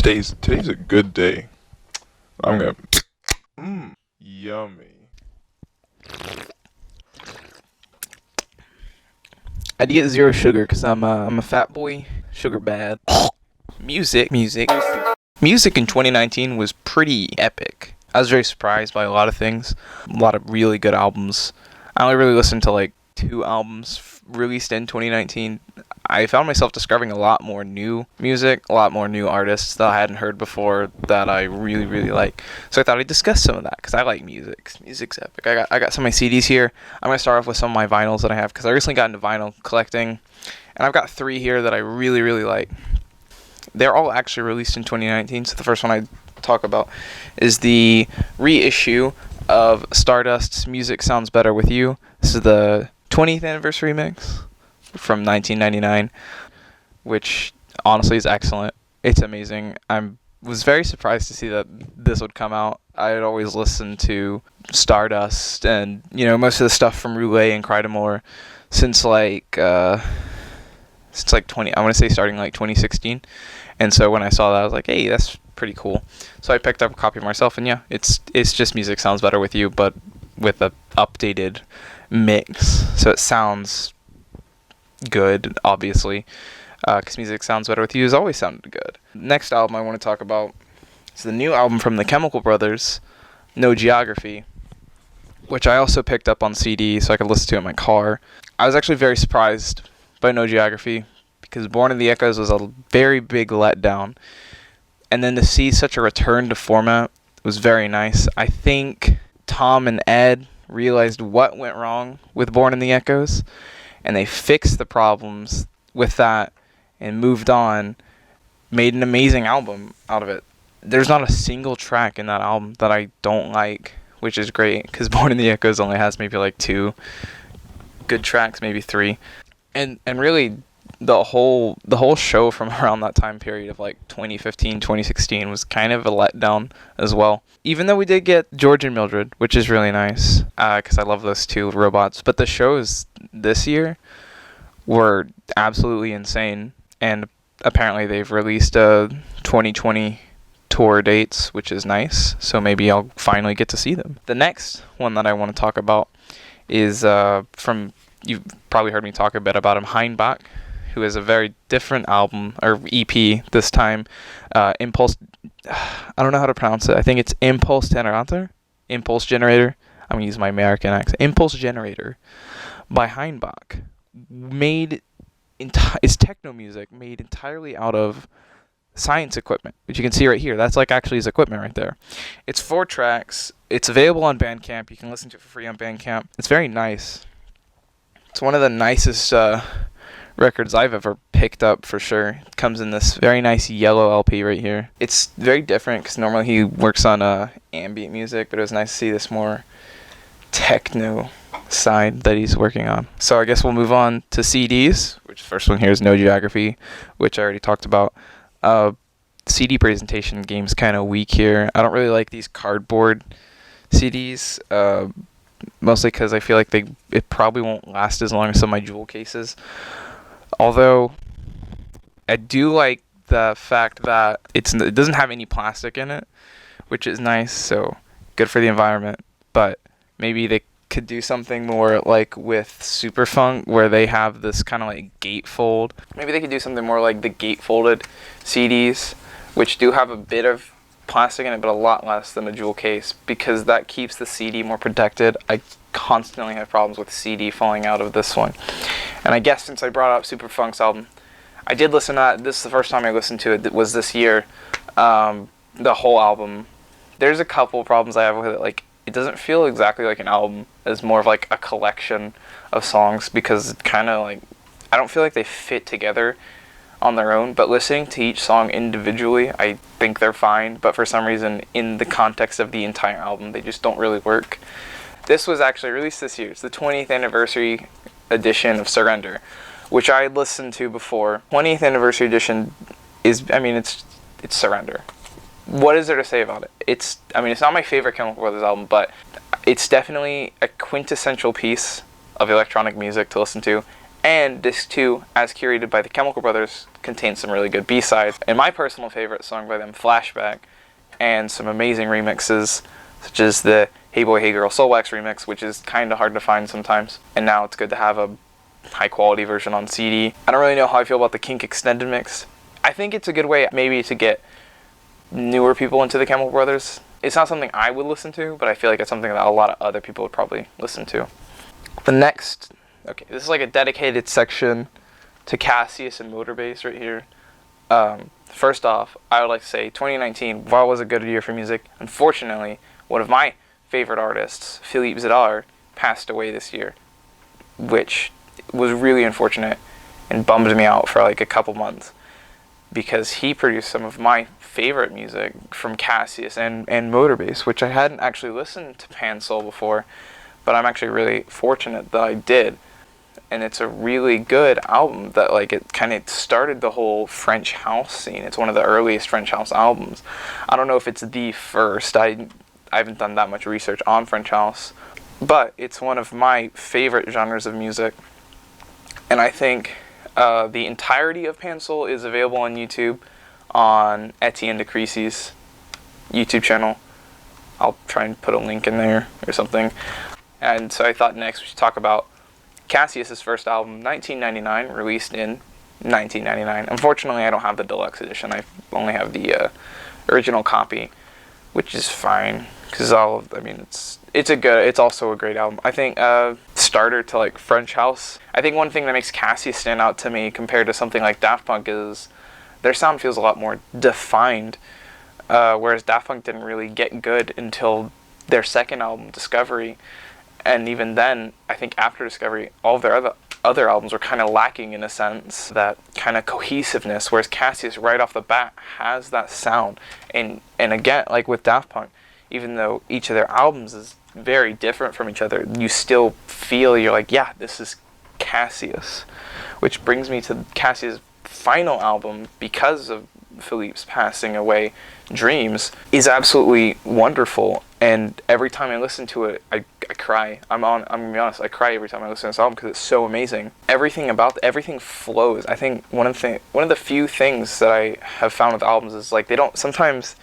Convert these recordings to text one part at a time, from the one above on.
Today's a good day. I'm gonna. Yummy. I'd get zero sugar because I'm a fat boy. Sugar bad. Music in 2019 was pretty epic. I was very surprised by a lot of things. A lot of really good albums. I only really listened to like 2 albums released in 2019. I found myself discovering a lot more new music, a lot more new artists that I hadn't heard before that I really, really like. So I thought I'd discuss some of that because I like music. Music's epic. I got some of my CDs here. I'm going to start off with some of my vinyls that I have because I recently got into vinyl collecting. And I've got 3 here that I really, really like. They're all actually released in 2019. So the first one I talk about is the reissue of Stardust's Music Sounds Better With You. This is the 20th anniversary mix from 1999, which honestly is excellent. It's amazing. I was very surprised to see that this would come out. I had always listened to Stardust and, most of the stuff from Roulette and Cry to More since 20, I want to say starting like 2016. And so when I saw that, I was like, hey, that's pretty cool. So I picked up a copy myself, and yeah, it's just Music Sounds Better With You, but with a updated mix. So it sounds good, obviously, because Music Sounds Better With You has always sounded good. Next album I want to talk about is the new album from the Chemical Brothers, No Geography, which I also picked up on CD so I could listen to it in my car. I was actually very surprised by No Geography because Born in the Echoes was a very big letdown, and then to see such a return to format was very nice. I think Tom and Ed realized what went wrong with Born in the Echoes, and they fixed the problems with that and moved on, made an amazing album out of it. There's not a single track in that album that I don't like, which is great, because Born in the Echoes only has maybe like 2 good tracks, maybe 3. And really, the whole show from around that time period of like 2015, 2016 was kind of a letdown as well. Even though we did get George and Mildred, which is really nice, because I love those 2 robots. But the shows this year were absolutely insane, and apparently they've released 2020 tour dates, which is nice, so maybe I'll finally get to see them. The next one that I want to talk about is from, you've probably heard me talk a bit about him, Heinbach, who has a very different album, or EP this time, Impulse, I don't know how to pronounce it, I think it's Impulse Generator, I'm going to use my American accent, Impulse Generator, by Heinbach. It's techno music made entirely out of science equipment, which you can see right here. That's like actually his equipment right there. It's 4 tracks. It's available on Bandcamp. You can listen to it for free on Bandcamp. It's very nice. It's one of the nicest records I've ever picked up for sure. It comes in this very nice yellow LP right here. It's very different because normally he works on ambient music, but it was nice to see this more techno side that he's working on. So I guess we'll move on to CDs, which the first one here is No Geography, which I already talked about. CD presentation game's kind of weak here. I don't really like these cardboard CDs, mostly because I feel like it probably won't last as long as some of my jewel cases. Although I do like the fact that it doesn't have any plastic in it, which is nice, so good for the environment. But maybe they could do something more like with Superfunk, where they have this kind of like gatefold. Maybe they could do something more like the gatefolded CDs, which do have a bit of plastic in it, but a lot less than a jewel case, because that keeps the CD more protected. I constantly have problems with CD falling out of this one. And I guess since I brought up Superfunk's album, I did listen to that. This is the first time I listened to it. It was this year. The whole album. There's a couple problems I have with it. Like, it doesn't feel exactly like an album. It's more of like a collection of songs, because it kind of like, I don't feel like they fit together on their own, but listening to each song individually, I think they're fine, but for some reason, in the context of the entire album, they just don't really work. This was actually released this year. It's the 20th anniversary edition of Surrender, which I had listened to before. 20th anniversary edition is, it's Surrender. What is there to say about it? It's not my favorite Chemical Brothers album, but it's definitely a quintessential piece of electronic music to listen to, And disc 2, as curated by the Chemical Brothers, contains some really good B-sides. And my personal favorite song by them, Flashback, and some amazing remixes, such as the Hey Boy Hey Girl Soul Wax remix, which is kind of hard to find sometimes. And now it's good to have a high quality version on CD. I don't really know how I feel about the Kink Extended mix. I think it's a good way maybe to get newer people into the Chemical Brothers. It's not something I would listen to, but I feel like it's something that a lot of other people would probably listen to. The next, okay, this is like a dedicated section to Cassius and Motorbase right here. First off, I would like to say 2019, while it was a good year for music, unfortunately, one of my favorite artists, Philippe Zidar, passed away this year, which was really unfortunate and bummed me out for like a couple months, because he produced some of my favorite music from Cassius and Motorbase, which I hadn't actually listened to Pan Soul before, but I'm actually really fortunate that I did. And it's a really good album that like it kind of started the whole French house scene. It's one of the earliest French house albums. I don't know if it's the first. I haven't done that much research on French house, but it's one of my favorite genres of music. And I think the entirety of Pan Soul is available on YouTube on Etienne de Crecy's YouTube channel. I'll try and put a link in there or something. And so I thought next we should talk about Cassius's first album, 1999, released in 1999. Unfortunately, I don't have the deluxe edition. I only have the original copy, which is fine because it's also a great album. I think starter to like French house. I think one thing that makes Cassius stand out to me compared to something like Daft Punk is their sound feels a lot more defined, whereas Daft Punk didn't really get good until their second album, Discovery. And even then, I think after Discovery, all of their other albums were kind of lacking in a sense, that kind of cohesiveness, whereas Cassius right off the bat has that sound. And again, like with Daft Punk, even though each of their albums is very different from each other, you still feel, you're like, yeah, this is Cassius. Which brings me to Cassius' final album, because of Philippe's passing away, Dreams, is absolutely wonderful. And every time I listen to it, I cry. I'm gonna be honest, I cry every time I listen to this album because it's so amazing. Everything flows. I think one of the few things that I have found with albums is like they don't sometimes.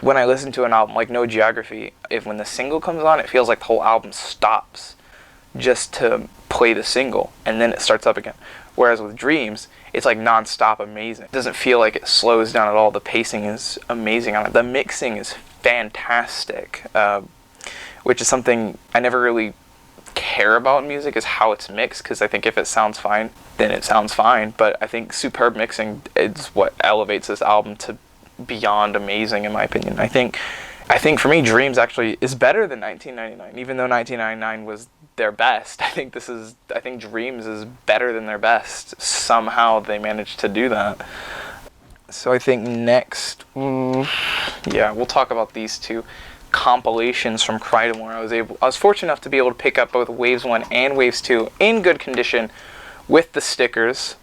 When I listen to an album like No Geography, when the single comes on, it feels like the whole album stops just to play the single, and then it starts up again. Whereas with Dreams, it's like non-stop amazing. It doesn't feel like it slows down at all. The pacing is amazing on it. The mixing is fantastic, which is something I never really care about in music, is how it's mixed, because I think if it sounds fine, then it sounds fine. But I think superb mixing is what elevates this album to beyond amazing, in my opinion. I think for me, Dreams actually is better than 1999, even though 1999 was their best. I think Dreams is better than their best. Somehow they managed to do that. So I think next, we'll talk about these two compilations from Crydomore. I was fortunate enough to be able to pick up both Waves 1 and Waves 2 in good condition with the stickers,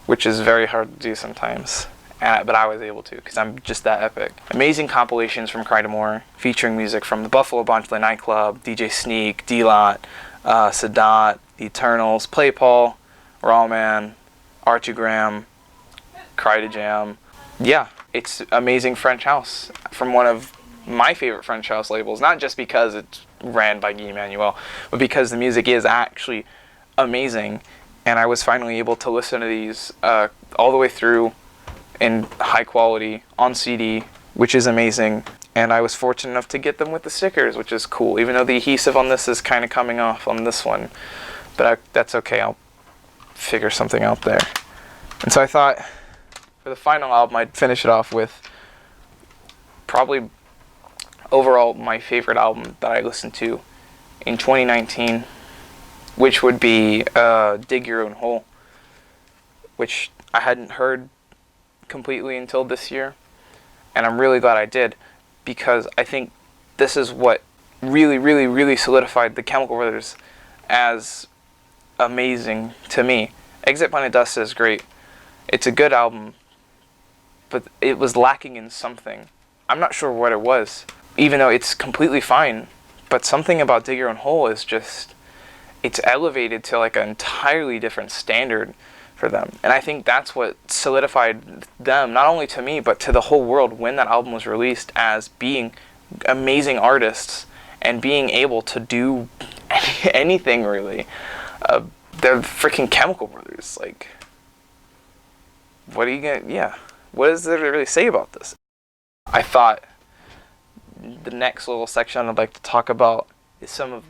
which is very hard to do sometimes. But I was able to, because I'm just that epic. Amazing compilations from Crydomore, featuring music from the Buffalo Bonchlet Nightclub, DJ Sneak, D-Lot, Sadat, The Eternals, Play Paul, Raw Man, Archie Graham, Cry2Jam. Yeah, it's amazing French house from one of my favorite French house labels, not just because it's ran by Guy Emmanuel, but because the music is actually amazing. And I was finally able to listen to these all the way through in high quality on CD, which is amazing. And I was fortunate enough to get them with the stickers, which is cool, even though the adhesive on this is kind of coming off on this one. But that's okay, I'll figure something out there. And so I thought for the final album, I'd finish it off with probably overall my favorite album that I listened to in 2019, which would be Dig Your Own Hole, which I hadn't heard completely until this year, and I'm really glad I did, because I think this is what really solidified the Chemical Brothers as amazing to me. Exit Planet Dust is great. It's a good album, but it was lacking in something. I'm not sure what it was, even though it's completely fine, but something about Dig Your Own Hole is just, it's elevated to like an entirely different standard for them. And I think that's what solidified them, not only to me, but to the whole world when that album was released, as being amazing artists and being able to do anything really. They're freaking Chemical Brothers. Like, what are you gonna, yeah. What is there to really say about this? I thought the next little section I'd like to talk about is some of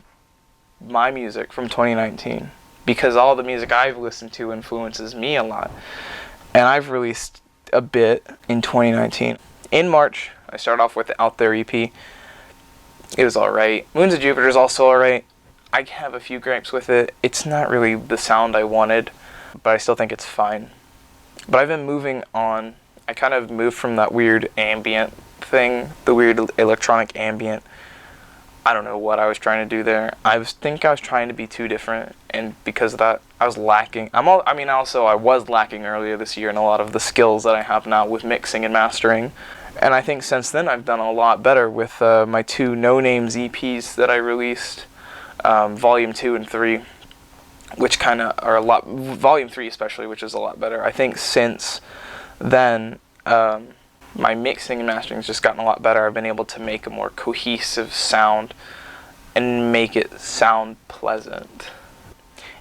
my music from 2019. Because all the music I've listened to influences me a lot. And I've released a bit in 2019. In March, I started off with the Out There EP. It was alright. Moons of Jupiter is also alright. I have a few gripes with it. It's not really the sound I wanted, but I still think it's fine. But I've been moving on. I kind of moved from that weird ambient thing, the weird electronic ambient. I don't know what I was trying to do there. I think I was trying to be too different, and because of that, I was lacking. I was lacking earlier this year in a lot of the skills that I have now with mixing and mastering. And I think since then I've done a lot better with my 2 No Names EPs that I released, Volume 2 and 3, which kind of are a lot, Volume 3 especially, which is a lot better. I think since then, my mixing and mastering has just gotten a lot better. I've been able to make a more cohesive sound and make it sound pleasant.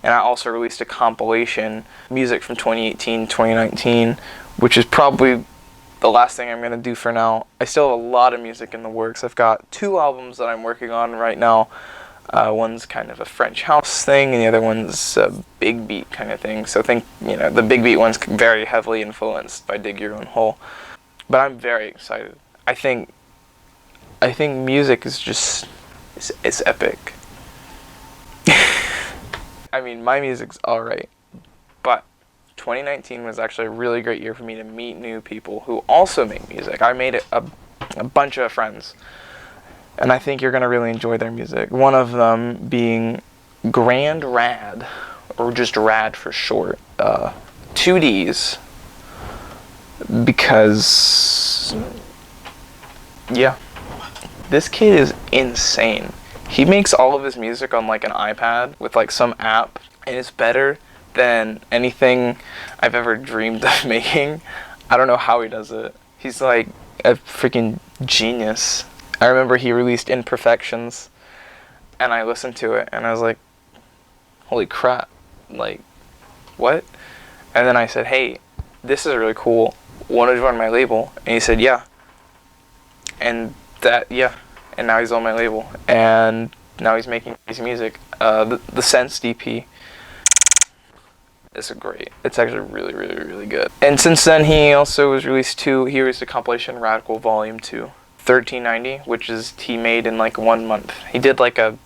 And I also released a compilation, music from 2018, 2019, which is probably the last thing I'm going to do for now. I still have a lot of music in the works. I've got 2 albums that I'm working on right now. One's kind of a French house thing, and the other one's a big beat kind of thing. So think, the big beat one's very heavily influenced by Dig Your Own Hole. But I'm very excited. I think music is just, it's epic. I mean, my music's alright, but 2019 was actually a really great year for me to meet new people who also make music. I made a bunch of friends, and I think you're going to really enjoy their music. One of them being Grand RADD, or just RADD for short, 2Ds. Because, yeah, this kid is insane. He makes all of his music on like an iPad with like some app, and it's better than anything I've ever dreamed of making. I don't know how he does it. He's like a freaking genius. I remember he released Imperfections, and I listened to it, and I was like, holy crap, like, what? And then I said, hey, this is really cool. Want to join my label? And he said, yeah. And and now he's on my label, and now he's making his music. The Sense DP is it's actually really, really, really good. And since then, he also released a compilation, Radical Volume 2, 1390, which is he made in like 1 month. He did like a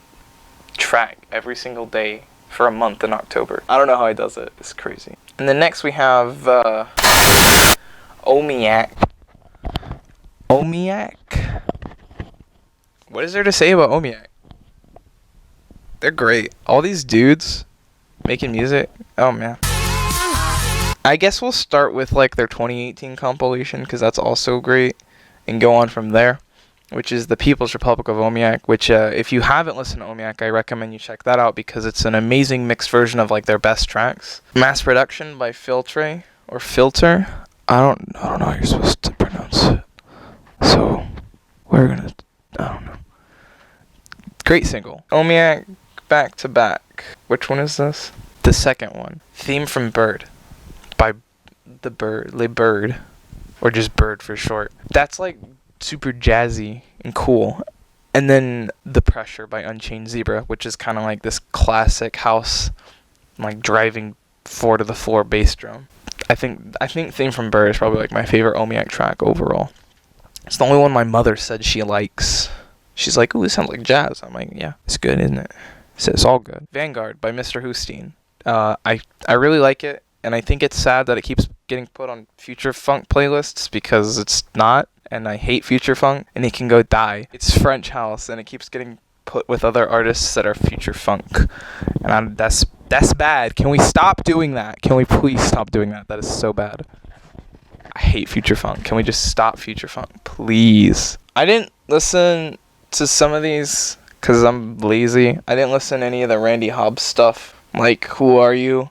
track every single day for a month in October. I don't know how he does it. It's crazy. And then next we have OMEAC. OMEAC? What is there to say about OMEAC? They're great. All these dudes making music. Oh man. I guess we'll start with like their 2018 compilation, because that's also great, and go on from there, which is the People's Republic of OMEAC, which if you haven't listened to OMEAC, I recommend you check that out, because it's an amazing mixed version of like their best tracks. Mass production by Filtre. I don't know how you're supposed to pronounce it. So, I don't know. Great single. OMEAC Back to Back. Which one is this? The second one. Theme from Bird. By the Bird. Le Bird. Or just Bird for short. That's like super jazzy and cool. And then The Pressure by Unchained Zebra, which is kind of like this classic house, like driving 4-to-the-floor bass drum. I think Theme from Bird is probably like my favorite OMEAC track overall. It's the only one my mother said she likes. She's like, ooh, this sounds like jazz. I'm like, yeah, it's good, isn't it? So it's all good. Vanguard by Mr. Hussein. I really like it, and I think it's sad that it keeps getting put on Future Funk playlists, because it's not, and I hate Future Funk, and it can go die. It's French house, and it keeps getting put with other artists that are Future Funk, and that's bad. Can we stop doing that? Can we please stop doing that? That is so bad. I hate Future Funk. Can we just stop Future Funk, please? I didn't listen to some of these because I'm lazy. I didn't listen to any of the Randy Hobbs stuff. Like, Who Are You?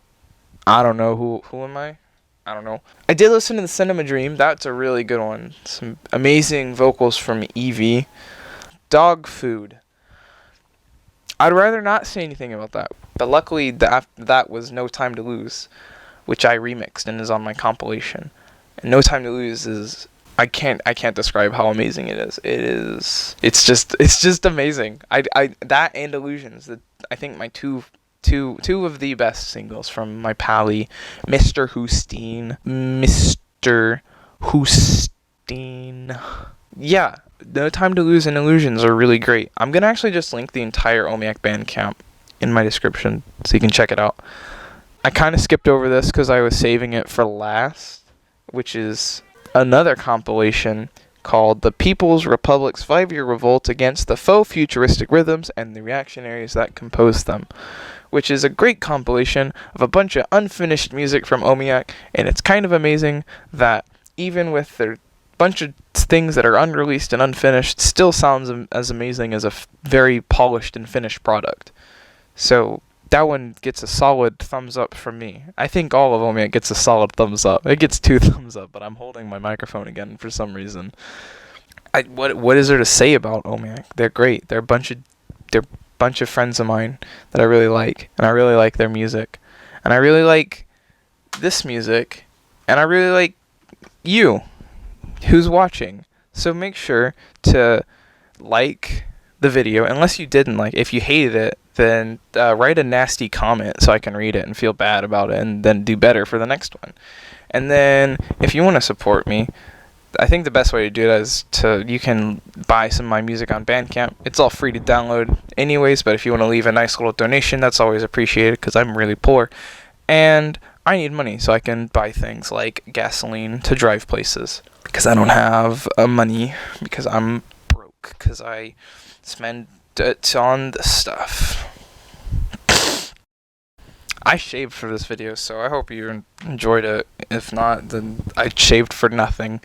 I don't know. Who am I? I don't know. I did listen to The Cinema Dream. That's a really good one. Some amazing vocals from Evie. Dog Food. I'd rather not say anything about that. But luckily, after that was No Time to Lose, which I remixed and is on my compilation. And No Time to Lose is... I can't describe how amazing it is. It's just amazing. That and Illusions. I think my two of the best singles from my pally, Mr. Husteen. Yeah, No Time to Lose and Illusions are really great. I'm gonna actually just link the entire OMEAC Bandcamp in my description so you can check it out. I kind of skipped over this because I was saving it for last, which is another compilation called The People's Republic's 5-Year Revolt Against the Faux Futuristic Rhythms and the Reactionaries That Composed Them, which is a great compilation of a bunch of unfinished music from OMEAC, and it's kind of amazing that even with their bunch of things that are unreleased and unfinished, still sounds as amazing as a very polished and finished product. So that one gets a solid thumbs up from me. I think all of OMEAC gets a solid thumbs up. It gets 2 thumbs up, but I'm holding my microphone again for some reason. What is there to say about OMEAC? They're great. They're a bunch of friends of mine that I really like, and I really like their music, and I really like this music, and I really like you, who's watching. So make sure to like the video, unless you didn't like. If you hated it, then write a nasty comment so I can read it and feel bad about it and then do better for the next one. And then if you want to support me, I think the best way to do that is you can buy some of my music on Bandcamp. It's all free to download anyways, but if you want to leave a nice little donation, that's always appreciated because I'm really poor. And I need money so I can buy things like gasoline to drive places because I don't have money because I'm broke because I spend it on this stuff. I shaved for this video, so I hope you enjoyed it. If not, then I shaved for nothing.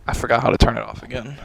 I forgot how to turn it off again.